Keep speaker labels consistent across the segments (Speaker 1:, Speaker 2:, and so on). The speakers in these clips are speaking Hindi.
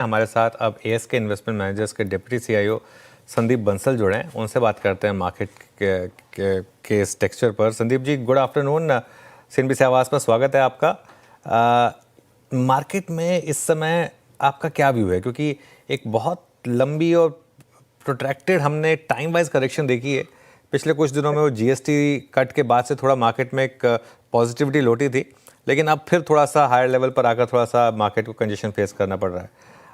Speaker 1: हमारे साथ अब एएसके इन्वेस्टमेंट मैनेजर्स के डिप्टी सीईओ संदीप बंसल जुड़े हैं। उनसे बात करते हैं मार्केट के इस टेक्सचर पर। Sandeep ji, good afternoon. CNBC आवाज़ पर स्वागत है आपका। मार्केट में इस समय आपका क्या व्यू है, क्योंकि एक बहुत लंबी और प्रोट्रैक्टेड हमने टाइम वाइज करेक्शन देखी है। पिछले कुछ दिनों में वो जीएसटी कट के बाद से थोड़ा मार्केट में एक पॉजिटिविटी लौटी थी, लेकिन अब फिर थोड़ा सा हायर लेवल पर आकर थोड़ा सा मार्केट को कंजेशन फेस करना पड़ रहा है।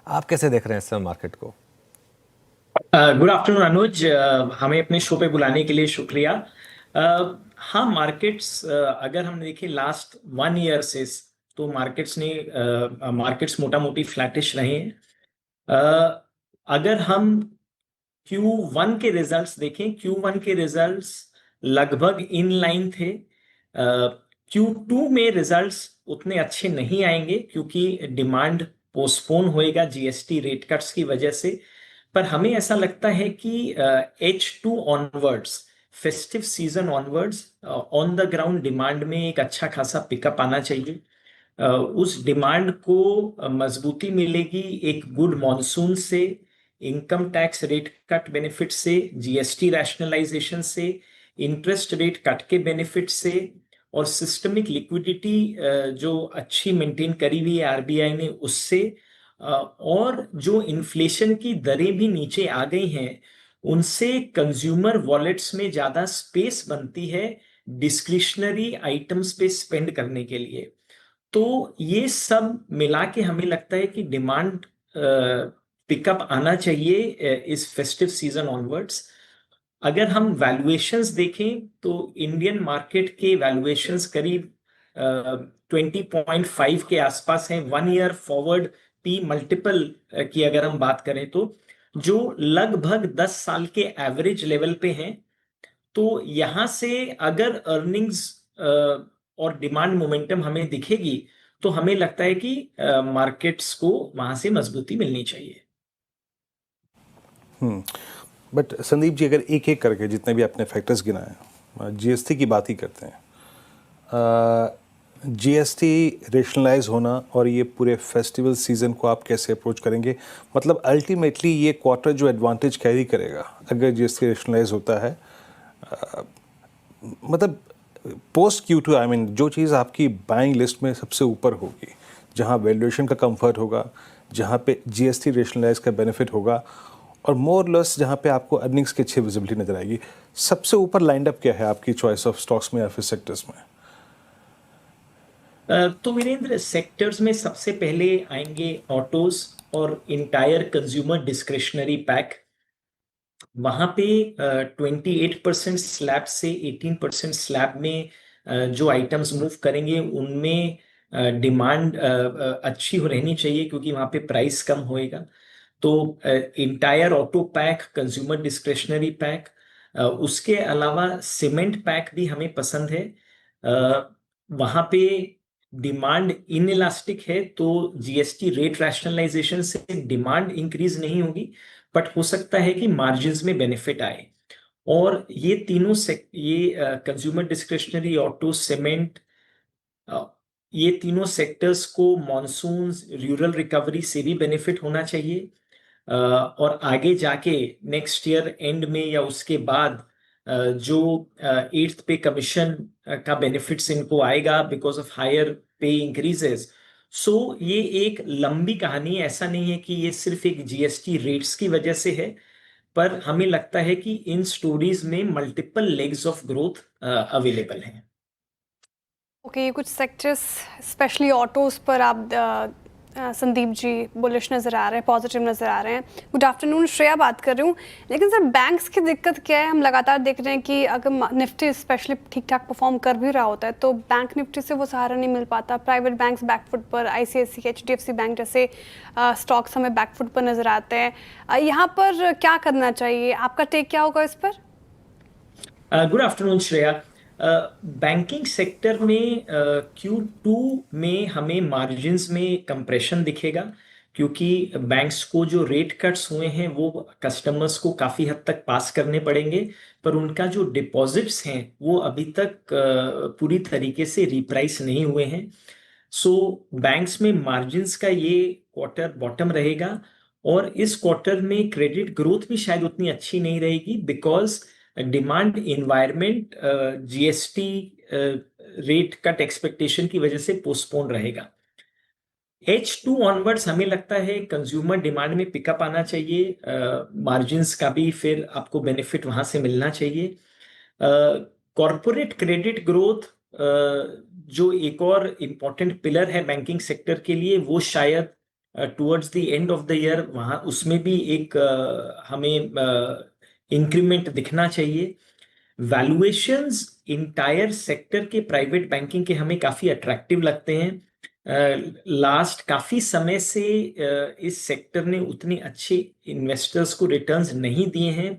Speaker 1: आप कैसे देख रहे हैं इस समय मार्केट को?
Speaker 2: गुड आफ्टरनून अनुज। हमें अपने शो पे बुलाने के लिए शुक्रिया। हाँ, मार्केट्स अगर हम देखें लास्ट 1 ईयर से, तो मार्केट्स मोटा मोटी फ्लैटिश रहे हैं। अगर हम Q1 के रिजल्ट्स देखें, Q1 के रिजल्ट्स लगभग इन लाइन थे। Q2 में रिजल्ट्स उतने अच्छे नहीं आएंगे क्योंकि डिमांड पोस्टपोन होएगा जीएसटी रेट कट्स की वजह से। पर हमें ऐसा लगता है कि H2 onwards, festive season onwards, on the ground demand में एक अच्छा खासा पिकअप आना चाहिए। उस डिमांड को मजबूती मिलेगी एक गुड मॉनसून से, income tax rate cut benefit से, जीएसटी रैशनलाइजेशन से, इंटरेस्ट रेट कट के बेनिफिट से, और सिस्टमिक लिक्विडिटी जो अच्छी मेंटेन करी हुई है आरबीआई ने उससे, और जो इन्फ्लेशन की दरें भी नीचे आ गई हैं उनसे कंज्यूमर वॉलेट्स में ज्यादा स्पेस बनती है डिस्क्रिशनरी आइटम्स पे स्पेंड करने के लिए। तो ये सब मिला के हमें लगता है कि डिमांड पिकअप आना चाहिए इस फेस्टिव सीजन ऑनवर्ड्स। अगर हम वैल्यूएशंस देखें तो इंडियन मार्केट के वैल्यूएशंस करीब 20.5 के आसपास हैं। 1 ईयर फॉरवर्ड पी मल्टीपल की अगर हम बात करें तो, जो लगभग 10 साल के एवरेज लेवल पे हैं। तो यहां से अगर अर्निंग्स और डिमांड मोमेंटम हमें दिखेगी तो हमें लगता है कि मार्केट्स को वहां से मजबूती मिलनी चाहिए।
Speaker 3: बट संदीप जी, अगर एक एक करके जितने भी आपने फैक्टर्स गिनाए, जीएसटी की बात ही करते हैं। जीएसटी रेशनलाइज होना और ये पूरे फेस्टिवल सीज़न को आप कैसे अप्रोच करेंगे? मतलब अल्टीमेटली ये क्वार्टर जो एडवांटेज कैरी करेगा अगर जीएसटी रेशनलाइज होता है, मतलब पोस्ट Q2, आई मीन जो चीज़ आपकी बाइंग लिस्ट में सबसे ऊपर होगी, जहाँ वैल्यूएशन का कंफर्ट होगा, जहाँ पे जीएसटी रेशनलाइज का बेनिफिट होगा, और मोर लेस जहाँ पे आपको अर्निंग्स की अच्छी विजिबिलिटी नजर आएगी, सबसे ऊपर लाइंड अप क्या है आपकी चॉइस ऑफ स्टॉक्स में या फिर सेक्टर्स में?
Speaker 2: तो वीरेंद्र, सेक्टर्स में सबसे पहले आएंगे ऑटोज और इंटायर कंज्यूमर डिस्क्रिशनरी पैक। वहां पे 28% स्लैब से 18% स्लैब में जो आइटम्स मूव करेंगे उनमें डिमांड अच्छी रहनी चाहिए क्योंकि वहां पे प्राइस कम होएगा। तो entire auto pack, consumer discretionary pack, उसके अलावा सीमेंट पैक भी हमें पसंद है। वहां पे डिमांड इनइलास्टिक है तो जीएसटी रेट रैशनलाइजेशन से डिमांड इंक्रीज नहीं होगी, बट हो सकता है कि मार्जिन्स में बेनिफिट आए। और ये तीनों ये कंज्यूमर डिस्क्रिशनरी, ऑटो, सीमेंट, ये तीनों सेक्टर्स को मॉनसून, रूरल रिकवरी से भी बेनिफिट होना चाहिए। और आगे जाके नेक्स्ट ईयर एंड में या उसके बाद जो 8th पे कमीशन का बेनिफिट्स इनको आएगा बिकॉज ऑफ हायर पे इंक्रीजेस। सो ये एक लंबी कहानी है, ऐसा नहीं है कि ये सिर्फ एक जीएसटी रेट्स की वजह से है, पर हमें लगता है कि इन स्टोरीज में multiple legs of growth available हैं।
Speaker 4: ओके, ये कुछ सेक्टर्स स्पेशली ऑटोज़ पर आप संदीप जी बुलिश नज़र आ रहे हैं, पॉजिटिव नज़र आ रहे हैं। गुड आफ्टरनून, श्रेया बात कर रही हूँ। लेकिन सर, बैंक्स की दिक्कत क्या है? हम लगातार देख रहे हैं कि अगर निफ्टी स्पेशली ठीक ठाक परफॉर्म कर भी रहा होता है तो बैंक निफ्टी से वो सहारा नहीं मिल पाता। प्राइवेट बैंक्स बैकफुट पर, आईसीआईसी, एचडीएफसी बैंक जैसे स्टॉक्स हमें बैकफुट पर नज़र आते हैं। यहाँ पर क्या करना चाहिए? आपका टेक क्या होगा इस पर?
Speaker 2: Good afternoon Shreya. Banking sector में Q2 में हमें मार्जिन्स में कंप्रेशन दिखेगा क्योंकि बैंक्स को जो रेट कट्स हुए हैं वो कस्टमर्स को काफी हद तक पास करने पड़ेंगे, पर उनका जो डिपॉजिट्स हैं वो अभी तक पूरी तरीके से रिप्राइस नहीं हुए हैं। सो बैंक्स में मार्जिन्स का ये क्वार्टर बॉटम रहेगा और इस क्वार्टर में क्रेडिट ग्रोथ भी शायद उतनी अच्छी नहीं रहेगी because demand environment GST rate cut expectation की वजह से पोस्टपोन रहेगा। H2 ऑनवर्ड्स हमें लगता है कंज्यूमर डिमांड में पिकअप आना चाहिए, मार्जिन्स का भी फिर आपको बेनिफिट वहां से मिलना चाहिए। कॉरपोरेट क्रेडिट ग्रोथ जो एक और इम्पॉर्टेंट पिलर है बैंकिंग सेक्टर के लिए, वो शायद towards the end of the year वहां उसमें भी एक हमें इंक्रीमेंट दिखना चाहिए। वैल्यूएशंस इंटायर सेक्टर के प्राइवेट बैंकिंग के हमें काफी अट्रैक्टिव लगते हैं। लास्ट काफी समय से इस सेक्टर ने उतने अच्छे इन्वेस्टर्स को रिटर्न्स नहीं दिए हैं,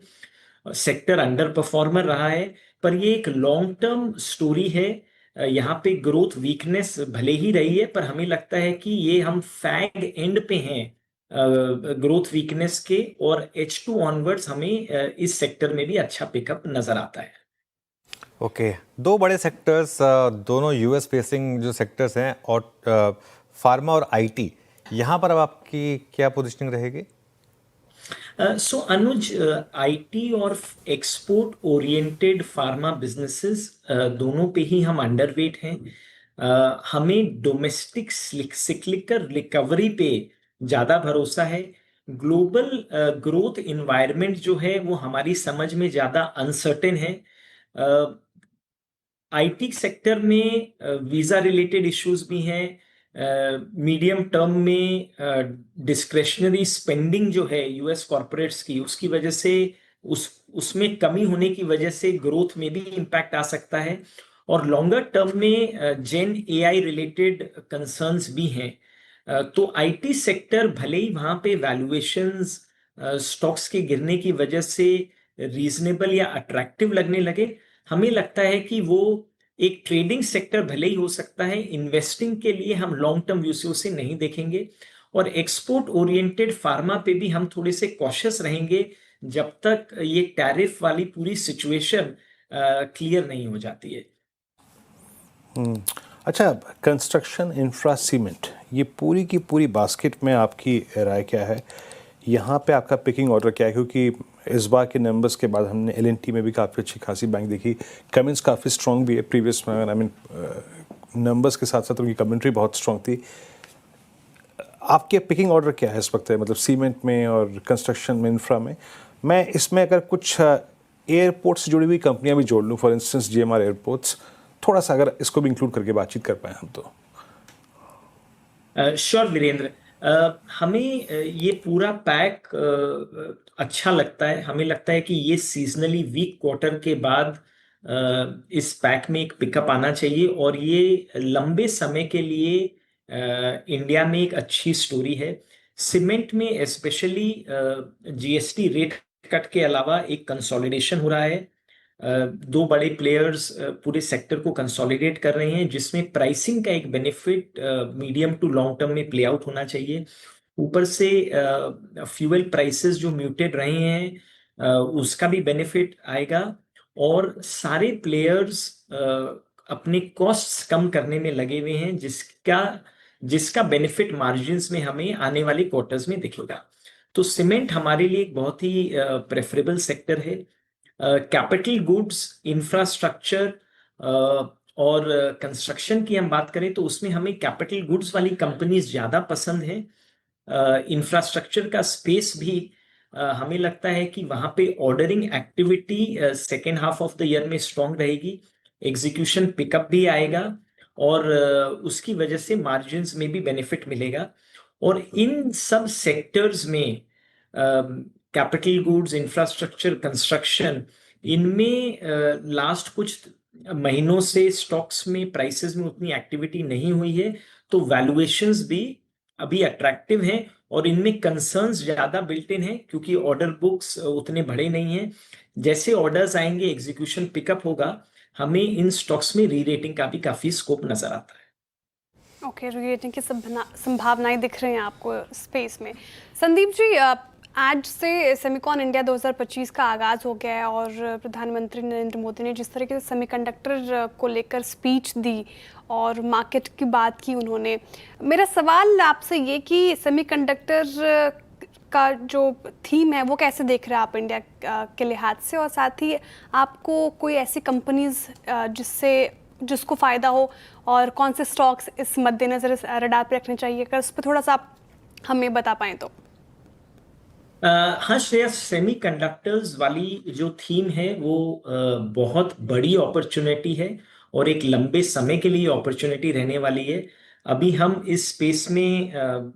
Speaker 2: सेक्टर अंडर परफॉर्मर रहा है, पर ये एक लॉन्ग टर्म स्टोरी है। यहाँ पे ग्रोथ वीकनेस भले ही रही है पर हमें लगता है कि ये हम फैग एंड पे हैं ग्रोथ वीकनेस के, और H2 ऑनवर्ड्स हमें इस सेक्टर में भी अच्छा पिकअप नजर आता है।
Speaker 1: ओके, दो बड़े सेक्टर्स, दोनों यूएस फेसिंग जो सेक्टर्स हैं, और फार्मा और आईटी, यहाँ पर अब आपकी क्या पोजीशनिंग रहेगी?
Speaker 2: सो अनुज, आईटी और एक्सपोर्ट ओरिएंटेड फार्मा बिजनेसेस दोनों पे ही हम अंडरवेट हैं। हमें डोमेस्टिक सिक्लिकल रिकवरी पे ज्यादा भरोसा है। ग्लोबल ग्रोथ इन्वायरमेंट जो है वो हमारी समझ में ज्यादा अनसर्टेन है। आईटी सेक्टर में वीजा रिलेटेड इश्यूज भी हैं। मीडियम टर्म में डिस्क्रेशनरी स्पेंडिंग जो है यूएस कॉर्पोरेट्स की, उसकी वजह से उसमें कमी होने की वजह से ग्रोथ में भी इम्पैक्ट आ सकता है। और लॉन्गर टर्म में जेन एआई रिलेटेड कंसर्न्स भी हैं। तो आईटी सेक्टर भले ही वहां पे वैल्यूएशंस स्टॉक्स के गिरने की वजह से रीजनेबल या अट्रैक्टिव लगने लगे, हमें लगता है कि वो एक ट्रेडिंग सेक्टर भले ही हो सकता है, इन्वेस्टिंग के लिए हम लॉन्ग टर्म व्यू से उसे नहीं देखेंगे। और एक्सपोर्ट ओरिएंटेड फार्मा पे भी हम थोड़े से कॉशियस रहेंगे जब तक ये टैरिफ वाली पूरी सिचुएशन क्लियर नहीं हो जाती है।
Speaker 3: अच्छा, कंस्ट्रक्शन, इंफ्रा, सीमेंट, ये पूरी की पूरी बास्केट में आपकी राय क्या है? यहाँ पे आपका पिकिंग ऑर्डर क्या है? क्योंकि इस बार के नंबर्स के बाद हमने एल&टी में भी काफ़ी अच्छी खासी बैंक देखी, कमेंट्स काफ़ी स्ट्रॉन्ग भी है प्रीवियस में, आई मीन नंबर्स के साथ साथ उनकी कमेंट्री बहुत स्ट्रॉन्ग थी। आपके पिकिंग ऑर्डर क्या है इस वक्त, मतलब सीमेंट में और कंस्ट्रक्शन में, इंफ्रा में? मैं इसमें अगर कुछ एयरपोर्ट से जुड़ी हुई कंपनियां भी जोड़ लूँ, फॉर इंस्टेंस GMR एयरपोर्ट्स, थोड़ा सा अगर इसको भी इंक्लूड करके बातचीत कर पाए हम तो।
Speaker 2: श्योर वीरेंद्र, हमें ये पूरा पैक अच्छा लगता है। हमें लगता है कि ये सीजनली वीक क्वार्टर के बाद इस पैक में एक पिकअप आना चाहिए, और ये लंबे समय के लिए इंडिया में एक अच्छी स्टोरी है। सीमेंट में स्पेशली जीएसटी रेट कट के अलावा एक कंसोलिडेशन हो रहा है। दो बड़े प्लेयर्स पूरे सेक्टर को कंसोलिडेट कर रहे हैं, जिसमें प्राइसिंग का एक benefit medium to long term में प्ले आउट होना चाहिए। ऊपर से फ्यूल प्राइसेस जो म्यूटेड रहे हैं उसका भी बेनिफिट आएगा, और सारे प्लेयर्स अपने कॉस्ट्स कम करने में लगे हुए हैं, जिसका बेनिफिट मार्जिन्स में हमें आने वाले क्वार्टर्स में दिखेगा। तो सीमेंट हमारे लिए एक बहुत ही प्रेफरेबल सेक्टर है। कैपिटल गुड्स, इंफ्रास्ट्रक्चर और कंस्ट्रक्शन की हम बात करें तो उसमें हमें कैपिटल गुड्स वाली कंपनीज ज्यादा पसंद है। इंफ्रास्ट्रक्चर का स्पेस भी हमें लगता है कि वहां पे ordering activity second half of the year में स्ट्रांग रहेगी, एग्जीक्यूशन पिकअप भी आएगा, और उसकी वजह से मार्जिन्स में भी बेनिफिट मिलेगा। और इन सब सेक्टर्स में कैपिटल गुड्स, इंफ्रास्ट्रक्चर, कंस्ट्रक्शन, इनमें लास्ट कुछ महीनों से स्टॉक्स में प्राइसेस में उतनी एक्टिविटी नहीं हुई है, तो वैल्यूएशंस भी अभी अट्रैक्टिव हैं, और इनमें कंसर्न्स ज्यादा बिल्ट इन है क्योंकि ऑर्डर बुक्स उतने बड़े नहीं हैं। जैसे ऑर्डर्स आएंगे, एग्जीक्यूशन पिकअप होगा, हमें इन स्टॉक्स में री रेटिंग का भी काफी स्कोप नजर आता है।
Speaker 4: ओके, री रेटिंग की संभावनाएं दिख रही हैं आपको स्पेस में। संदीप जी, आज से सेमिकॉन इंडिया 2025 का आगाज़ हो गया है और प्रधानमंत्री नरेंद्र मोदी ने जिस तरीके से सेमीकंडक्टर को लेकर स्पीच दी और मार्केट की बात की उन्होंने, मेरा सवाल आपसे ये कि सेमीकंडक्टर का जो थीम है वो कैसे देख रहे हैं आप इंडिया के लिहाज से, और साथ ही आपको कोई ऐसी कंपनीज जिसको फ़ायदा हो और कौन से स्टॉक्स इस मद्देनज़र रडार पे रखने चाहिए, अगर उस पर थोड़ा सा आप हमें बता पाएँ तो।
Speaker 2: हाँ श्रेया, सेमीकंडक्टर्स वाली जो थीम है वो बहुत बड़ी अपॉर्चुनिटी है और एक लंबे समय के लिए अपॉर्चुनिटी रहने वाली है। अभी हम इस स्पेस में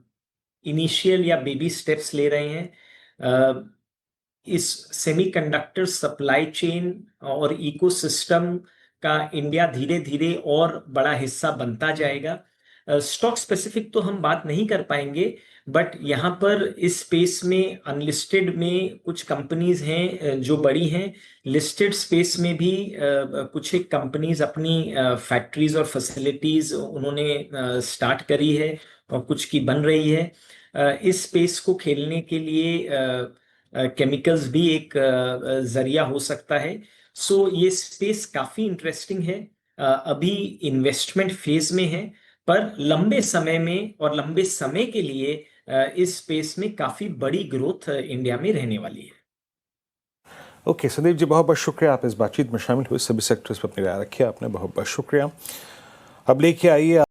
Speaker 2: इनिशियल या बेबी स्टेप्स ले रहे हैं। इस सेमीकंडक्टर सप्लाई चेन और इकोसिस्टम का इंडिया धीरे धीरे और बड़ा हिस्सा बनता जाएगा। स्टॉक स्पेसिफिक तो हम बात नहीं कर पाएंगे, बट यहाँ पर इस स्पेस में अनलिस्टेड में कुछ कंपनीज हैं जो बड़ी हैं। लिस्टेड स्पेस में भी कुछ एक कंपनीज अपनी फैक्ट्रीज और फैसिलिटीज उन्होंने स्टार्ट करी है और कुछ की बन रही है। इस स्पेस को खेलने के लिए केमिकल्स भी एक जरिया हो सकता है। सो ये स्पेस काफी इंटरेस्टिंग है। अभी इन्वेस्टमेंट फेज में है, पर लंबे समय में और लंबे समय के लिए इस स्पेस में काफी बड़ी ग्रोथ इंडिया में रहने वाली है।
Speaker 3: ओके संदीप जी, बहुत बहुत शुक्रिया, आप इस बातचीत में शामिल हुए, सभी सेक्टर्स पर अपनी राय रखी आपने, बहुत बहुत शुक्रिया। अब लेके आइए